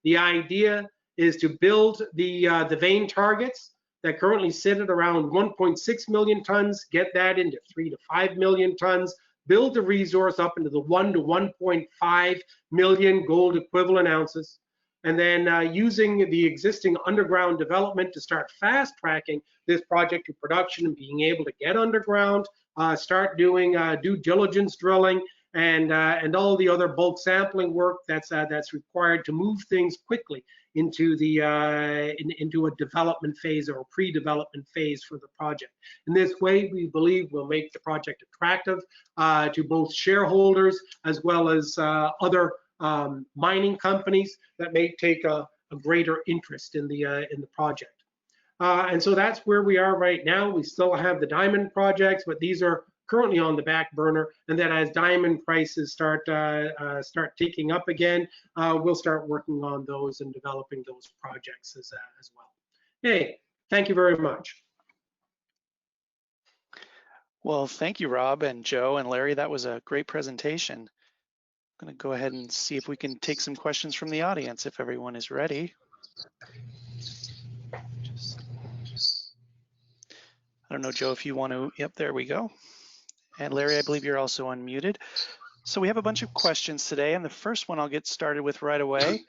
The idea is to build the vein targets that currently sit at around 1.6 million tons, get that into 3 to 5 million tons, build the resource up into the 1 to 1.5 million gold equivalent ounces, and then using the existing underground development to start fast tracking this project to production and being able to get underground, start doing due diligence drilling, and all the other bulk sampling work that's required to move things quickly into into a development phase or a pre-development phase for the project. In this way, we believe will make the project attractive to both shareholders as well as other mining companies that may take a greater interest in the project. And so that's where we are right now. We still have the diamond projects, but these are currently on the back burner, and then as diamond prices start ticking up again, we'll start working on those and developing those projects as well. Hey, thank you very much. Well, thank you, Rob and Joe and Larry. That was a great presentation. I'm going to go ahead and see if we can take some questions from the audience if everyone is ready. I don't know, Joe, if you want to. Yep, there we go. And Larry, I believe you're also unmuted. So we have a bunch of questions today, and the first one I'll get started with right away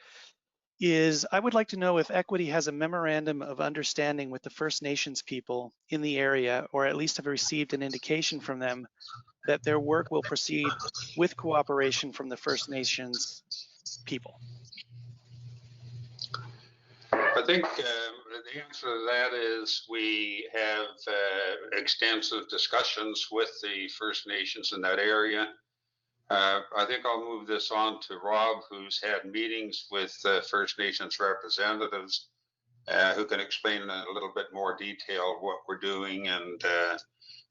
is I would like to know if Equity has a memorandum of understanding with the First Nations people in the area, or at least have received an indication from them that their work will proceed with cooperation from the First Nations people. I think the answer to that is we have extensive discussions with the First Nations in that area. I think I'll move this on to Rob, who's had meetings with First Nations representatives, who can explain in a little bit more detail what we're doing, and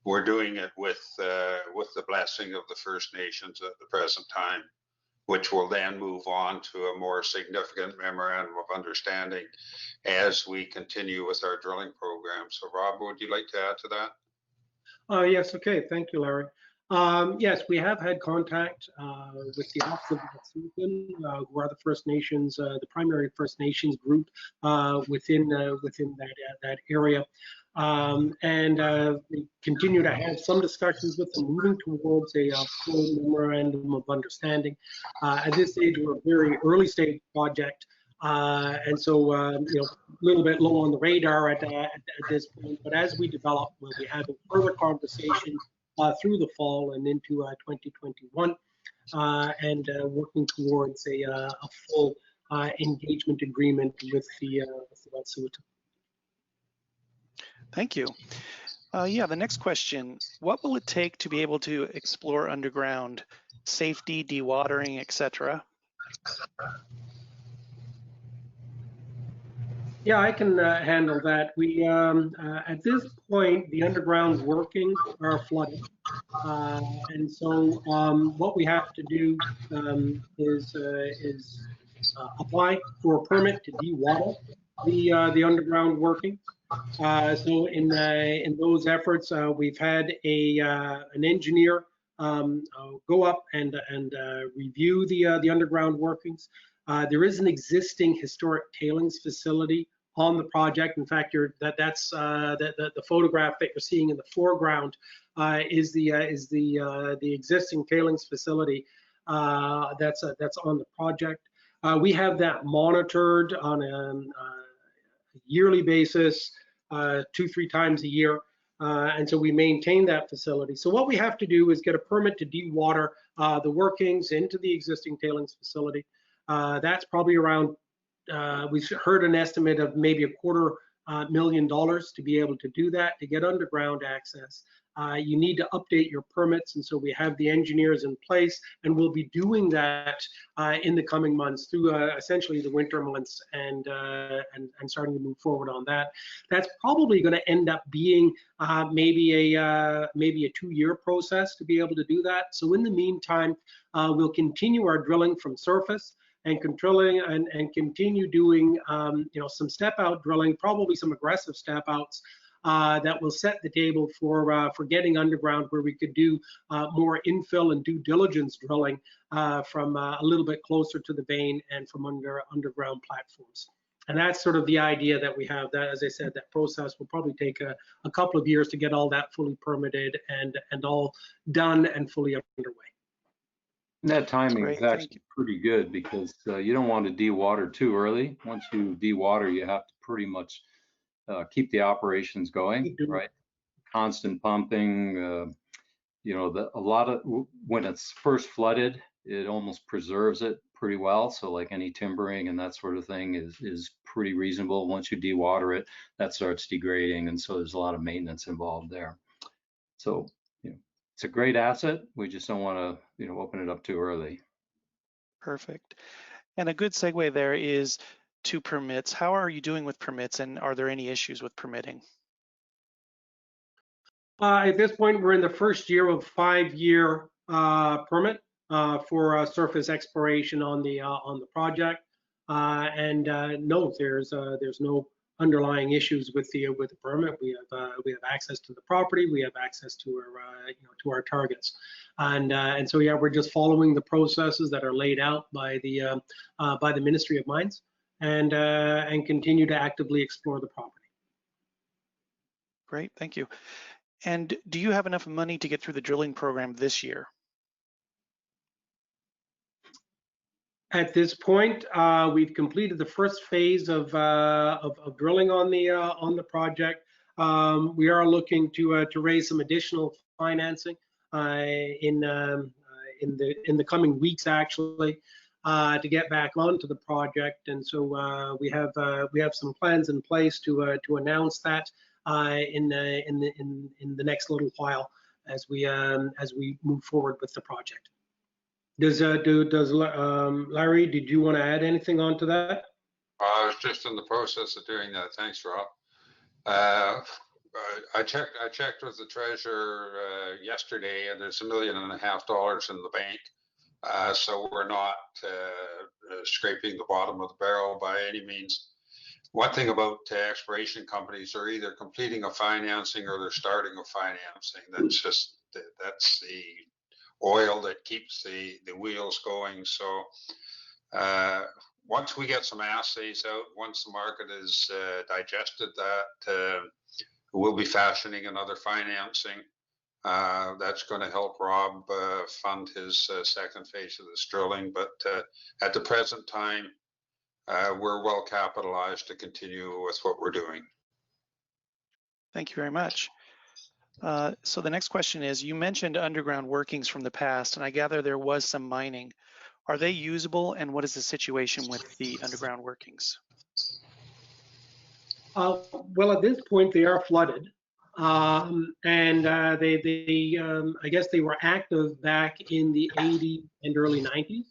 we're doing it with the blessing of the First Nations at the present time, which will then move on to a more significant memorandum of understanding as we continue with our drilling program. So Rob, would you like to add to that? Yes, okay, thank you, Larry. Yes, we have had contact with the Office of Wet'suwet'en, who are the First Nations, the primary First Nations group within that area. We continue to have some discussions with them, moving towards a full memorandum of understanding. At this stage, we're a very early stage project, and so a little bit low on the radar at this point. But as we develop, we'll be having further conversations through the fall and into 2021, and working towards a full engagement agreement with the Wet'suwet'en. Thank you. Yeah, the next question, what will it take to be able to explore underground? Safety, dewatering, etc.? Yeah, I can handle that. We, at this point, the underground workings are flooded. And so what we have to do is apply for a permit to dewater the underground workings. So in those efforts, we've had an engineer go up and review the underground workings. There is an existing historic tailings facility on the project. In fact, that's the photograph that you're seeing in the foreground is the existing tailings facility that's on the project. We have that monitored on a yearly basis, 2-3 times a year. And so we maintain that facility. So what we have to do is get a permit to dewater the workings into the existing tailings facility. That's probably around, we've heard an estimate of maybe $250,000 to be able to do that, to get underground access. You need to update your permits, and so we have the engineers in place, and we'll be doing that in the coming months through essentially the winter months, and starting to move forward on that. That's probably going to end up being maybe a 2-year process to be able to do that. So in the meantime, we'll continue our drilling from surface and controlling and continue doing some step out drilling, probably some aggressive step outs that will set the table for getting underground, where we could do more infill and due diligence drilling from a little bit closer to the vein and from underground platforms. And that's sort of the idea that we have. That, as I said, that process will probably take a couple of years to get all that fully permitted and all done and fully underway. And that timing is actually pretty good, because you don't want to dewater too early. Once you dewater, you have to pretty much keep the operations going, right? Constant pumping. A lot of, when it's first flooded, it almost preserves it pretty well. So like any timbering and that sort of thing is pretty reasonable. Once you dewater it, that starts degrading, and so there's a lot of maintenance involved there. So it's a great asset. We just don't want to open it up too early. Perfect. And a good segue there is to permits. How are you doing with permits, and are there any issues with permitting? At this point, we're in the first year of 5-year permit for surface exploration on the project, and no, there's no underlying issues with the permit. We have access to the property. We have access to our targets, and so yeah, we're just following the processes that are laid out by the Ministry of Mines, and continue to actively explore the property. Great, thank you. And do you have enough money to get through the drilling program this year? At this point, we've completed the first phase of drilling on the project. We are looking to raise some additional financing in the coming weeks, actually, to get back onto the project. And so we have some plans in place to announce that in the next little while as we move forward with the project. Larry, did you want to add anything onto that? I was just in the process of doing that. Thanks, Rob. I checked with the treasurer yesterday, and there's $1.5 million in the bank. So we're not scraping the bottom of the barrel by any means. One thing about exploration companies, are either completing a financing or they're starting a financing. That's the oil that keeps the wheels going. So once we get some assays out, once the market is digested that, we'll be fashioning another financing. That's going to help Rob fund his second phase of this drilling. But at the present time, we're well capitalized to continue with what we're doing. Thank you very much. So the next question is, you mentioned underground workings from the past, and I gather there was some mining. Are they usable, and what is the situation with the underground workings? Well, at this point, they are flooded. I guess they were active back in the 80s and early 90s.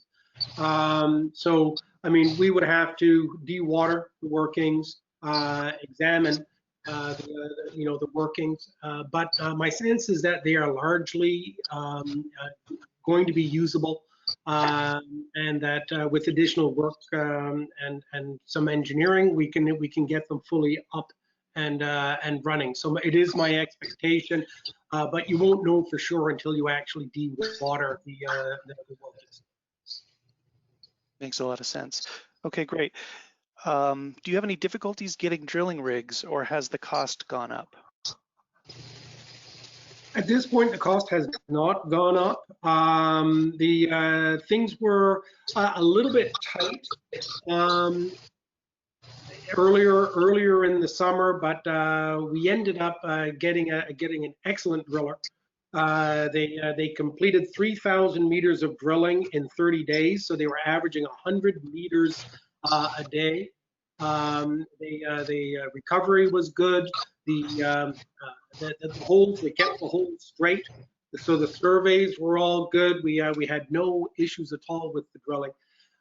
So, I mean, we would have to dewater the workings, examine the workings. But my sense is that they are largely going to be usable, and that with additional work and some engineering, we can get them fully up and running. So it is my expectation, but you won't know for sure until you actually dewater the workings. Makes a lot of sense. Okay, great. Do you have any difficulties getting drilling rigs, or has the cost gone up? At this point, the cost has not gone up. The things were a little bit tight earlier in the summer, but we ended up getting an excellent driller. They completed 3,000 meters of drilling in 30 days, so they were averaging 100 meters a day. The recovery was good. The holes, they kept the holes straight, so the surveys were all good. We had no issues at all with the drilling,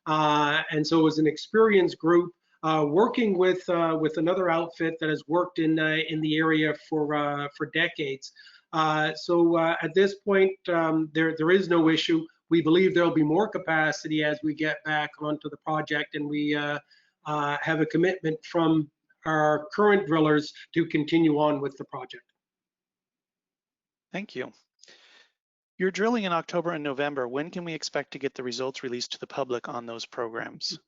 and so it was an experienced group working with another outfit that has worked in the area for decades. So at this point, there is no issue. We believe there'll be more capacity as we get back onto the project, and we have a commitment from our current drillers to continue on with the project. Thank you. You're drilling in October and November. When can we expect to get the results released to the public on those programs?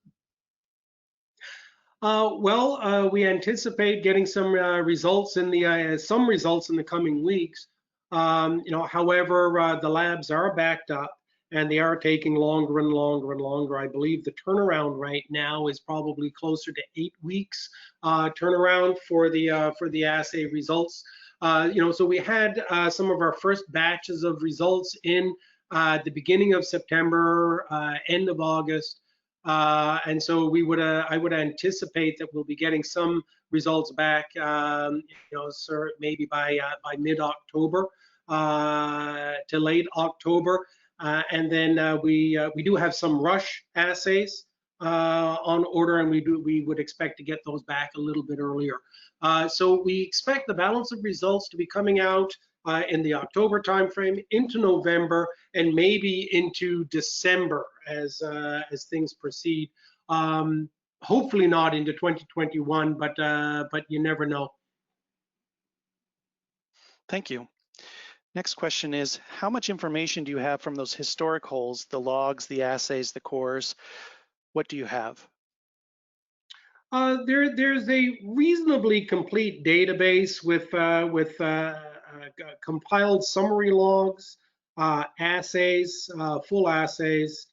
We anticipate getting some results in the coming weeks. However, the labs are backed up, and they are taking longer and longer and longer. I believe the turnaround right now is probably closer to 8 weeks turnaround for the assay results. So we had some of our first batches of results in the beginning of September, end of August, and so I would anticipate that we'll be getting some results back, maybe by mid-October to late October. And then we do have some rush assays on order, and we would expect to get those back a little bit earlier. So we expect the balance of results to be coming out in the October timeframe, into November, and maybe into December as things proceed. Hopefully not into 2021, but you never know. Thank you. Next question is, how much information do you have from those historic holes, the logs, the assays, the cores? What do you have? There's a reasonably complete database with compiled summary logs, assays, full assays,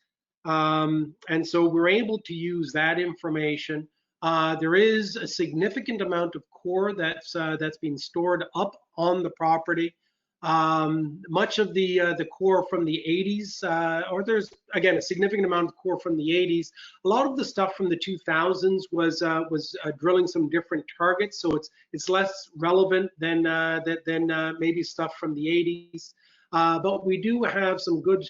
and so we're able to use that information. There is a significant amount of core that's been stored up on the property. Much of the core from the 80s, or there's again a significant amount of core from the 80s. A lot of the stuff from the 2000s was drilling some different targets, so it's less relevant than maybe stuff from the 80s. But we do have some good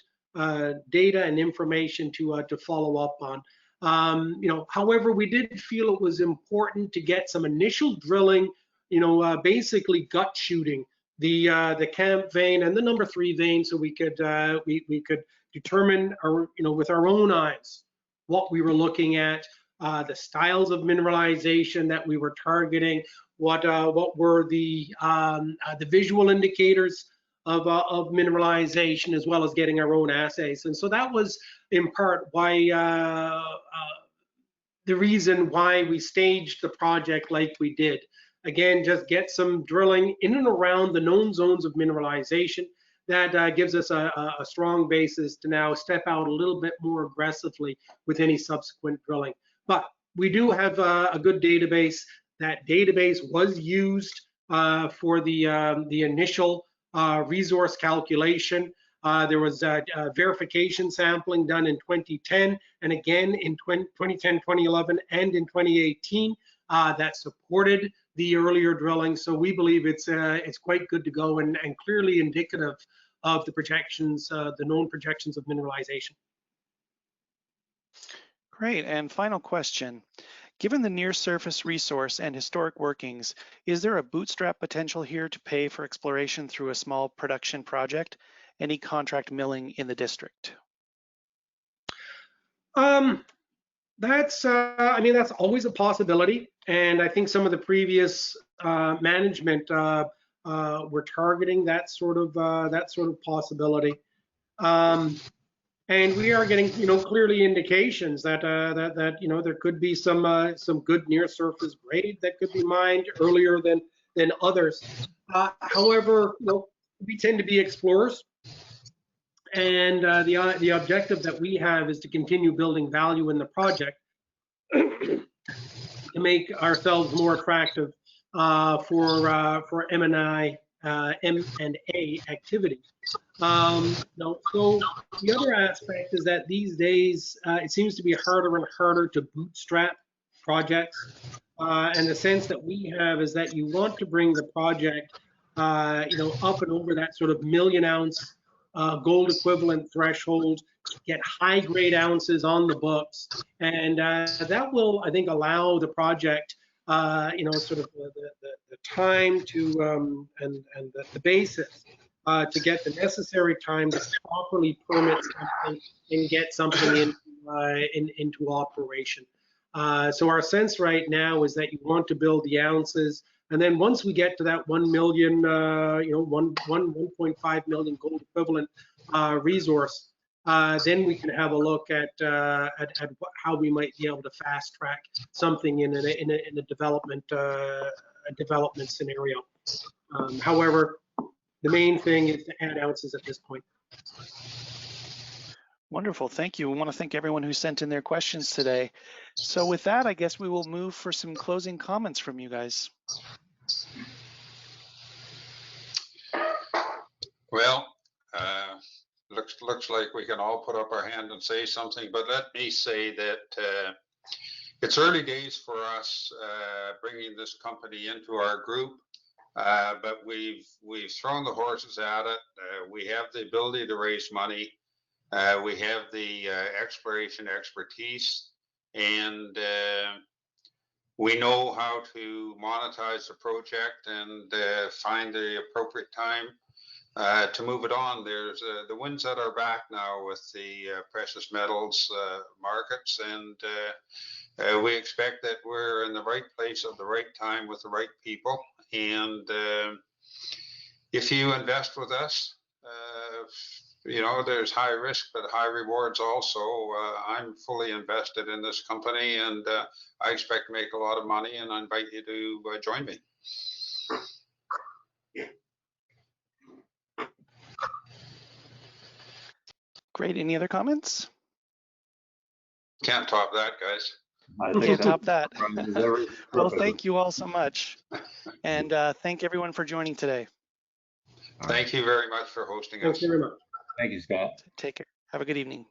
data and information to follow up on. However, we did feel it was important to get some initial drilling, basically gut shooting the camp vein and the number 3 vein, so we could determine, with our own eyes what we were looking at, the styles of mineralization that we were targeting, what were the visual indicators of mineralization, as well as getting our own assays. And so that was in part why the reason why we staged the project like we did. Again, just get some drilling in and around the known zones of mineralization. That gives us a strong basis to now step out a little bit more aggressively with any subsequent drilling. But we do have a good database. That database was used for the initial resource calculation. There was verification sampling done in 2010, and again in 2010, 2011, and in 2018 that supported the earlier drilling. So we believe it's quite good to go and clearly indicative of the projections, the known projections of mineralization. Great, and final question. Given the near surface resource and historic workings, is there a bootstrap potential here to pay for exploration through a small production project? Any contract milling in the district? That's always a possibility, and I think some of the previous management were targeting that sort of possibility. And we are getting, clearly indications that there could be some good near surface grade that could be mined earlier than others. However, we tend to be explorers, and the objective that we have is to continue building value in the project to make ourselves more attractive for M&A activity. So the other aspect is that these days it seems to be harder and harder to bootstrap projects, and the sense that we have is that you want to bring the project up and over that sort of 1 million ounce gold equivalent threshold, get high grade ounces on the books, and that will, I think, allow the project sort of the time to and the basis to get the necessary time to properly permit something and get something into operation. So our sense right now is that you want to build the ounces, and then once we get to that 1 million, 1.5 million gold equivalent resource, then we can have a look at how we might be able to fast track something in a development scenario. However, the main thing is to add ounces at this point. Wonderful, thank you. We want to thank everyone who sent in their questions today. So with that, I guess we will move for some closing comments from you guys. Well, looks like we can all put up our hand and say something, but let me say that it's early days for us bringing this company into our group, but we've thrown the horses at it. We have the ability to raise money. We have the exploration expertise, and we know how to monetize the project and find the appropriate time to move it on. There's the wind's at our back now with the precious metals markets, and we expect that we're in the right place at the right time with the right people. And if you invest with us, there's high risk but high rewards also. I'm fully invested in this company, and I expect to make a lot of money, and I invite you to join me. Great, any other comments? Can't top that, guys. Can't top that. Well, thank you all so much. And thank everyone for joining today. Thank you very much for hosting us. Thank you very much. Thank you, Scott. Take care. Have a good evening.